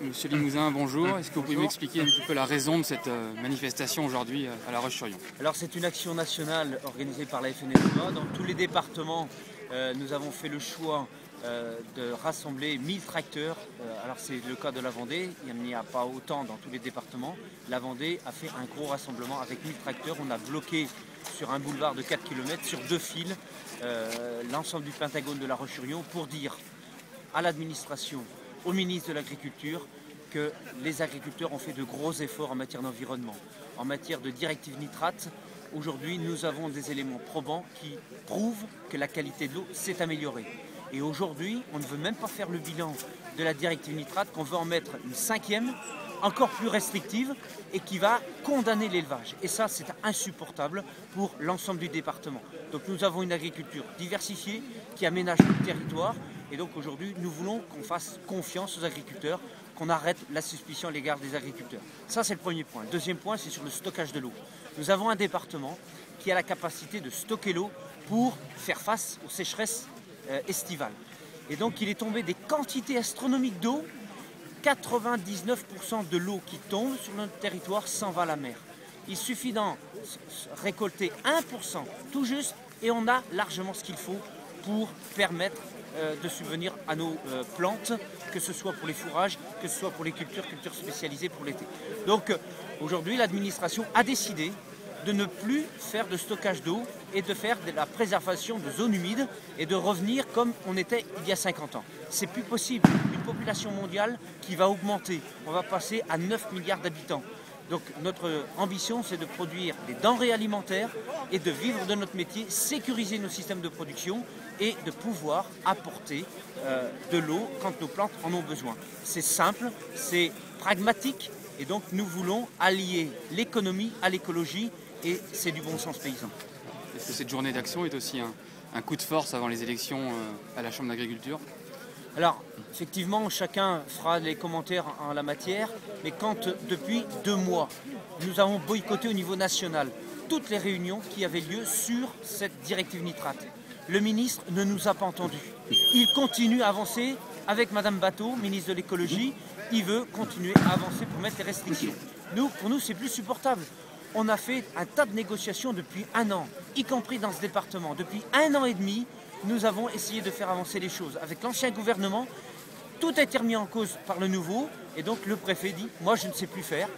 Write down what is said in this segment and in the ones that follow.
Monsieur Limousin, bonjour. Est-ce que vous pouvez nous expliquer un petit peu la raison de cette manifestation aujourd'hui à La Roche-sur-Yon? Alors c'est une action nationale organisée par la FNSEA. Dans tous les départements, nous avons fait le choix de rassembler 1000 tracteurs. Alors c'est le cas de la Vendée, il n'y a pas autant dans tous les départements. La Vendée a fait un gros rassemblement avec 1000 tracteurs. On a bloqué sur un boulevard de 4 km, sur 2 fils, l'ensemble du Pentagone de La Roche-sur-Yon pour dire à l'administration, au ministre de l'Agriculture, que les agriculteurs ont fait de gros efforts en matière d'environnement, en matière de directives nitrates. Aujourd'hui, nous avons des éléments probants qui prouvent que la qualité de l'eau s'est améliorée. Et aujourd'hui, on ne veut même pas faire le bilan de la directive nitrate, qu'on veut en mettre une 5e, encore plus restrictive, et qui va condamner l'élevage. Et ça, c'est insupportable pour l'ensemble du département. Donc nous avons une agriculture diversifiée qui aménage le territoire. Et donc aujourd'hui, nous voulons qu'on fasse confiance aux agriculteurs, qu'on arrête la suspicion à l'égard des agriculteurs. Ça, c'est le premier point. Le deuxième point, c'est sur le stockage de l'eau. Nous avons un département qui a la capacité de stocker l'eau pour faire face aux sécheresses estivales. Et donc, il est tombé des quantités astronomiques d'eau. 99% de l'eau qui tombe sur notre territoire s'en va à la mer. Il suffit d'en récolter 1%, tout juste, et on a largement ce qu'il faut pour permettre de subvenir à nos plantes, que ce soit pour les fourrages, que ce soit pour les cultures spécialisées pour l'été. Donc aujourd'hui, l'administration a décidé de ne plus faire de stockage d'eau et de faire de la préservation de zones humides et de revenir comme on était il y a 50 ans. C'est plus possible. Une population mondiale qui va augmenter. On va passer à 9 milliards d'habitants. Donc notre ambition, c'est de produire des denrées alimentaires et de vivre de notre métier, sécuriser nos systèmes de production et de pouvoir apporter de l'eau quand nos plantes en ont besoin. C'est simple, c'est pragmatique et donc nous voulons allier l'économie à l'écologie et c'est du bon sens paysan. Est-ce que cette journée d'action est aussi un coup de force avant les élections à la Chambre d'agriculture? Alors, effectivement, chacun fera les commentaires en la matière, mais quand depuis 2 mois, nous avons boycotté au niveau national toutes les réunions qui avaient lieu sur cette directive nitrate, le ministre ne nous a pas entendus. Il continue à avancer avec Madame Bateau, ministre de l'écologie, il veut continuer à avancer pour mettre les restrictions. Pour nous, c'est plus supportable. On a fait un tas de négociations depuis 1 an, y compris dans ce département. Depuis 1 an et demi, nous avons essayé de faire avancer les choses. Avec l'ancien gouvernement, tout a été remis en cause par le nouveau. Et donc le préfet dit, moi je ne sais plus faire.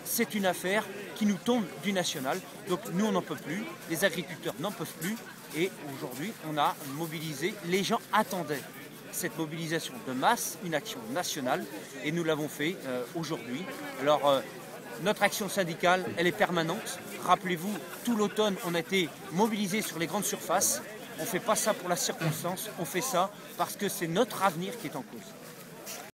C'est une affaire qui nous tombe du national. Donc nous on n'en peut plus, les agriculteurs n'en peuvent plus. Et aujourd'hui on a mobilisé, les gens attendaient cette mobilisation de masse, une action nationale. Et nous l'avons fait aujourd'hui. Alors notre action syndicale, elle est permanente. Rappelez-vous, tout l'automne on a été mobilisés sur les grandes surfaces. On ne fait pas ça pour la circonstance, on fait ça parce que c'est notre avenir qui est en cause.